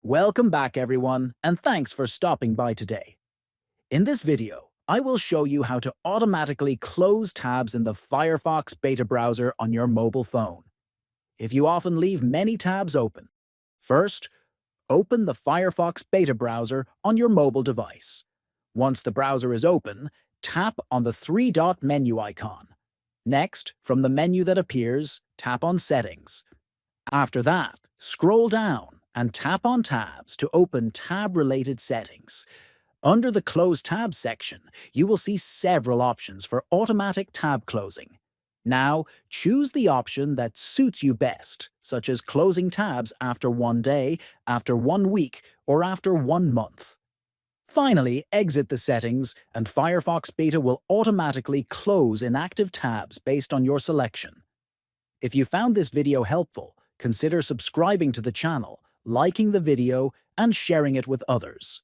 Welcome back everyone, and thanks for stopping by today. In this video, I will show you how to automatically close tabs in the Firefox Beta browser on your mobile phone. If you often leave many tabs open, first, open the Firefox Beta browser on your mobile device. Once the browser is open, tap on the three-dot menu icon. Next, from the menu that appears, tap on Settings. After that, scroll down and tap on Tabs to open tab-related settings. Under the Close Tabs section, you will see several options for automatic tab closing. Now, choose the option that suits you best, such as closing tabs after 1 day, after 1 week, or after 1 month. Finally, exit the settings, and Firefox Beta will automatically close inactive tabs based on your selection. If you found this video helpful, consider subscribing to the channel, liking the video, and sharing it with others.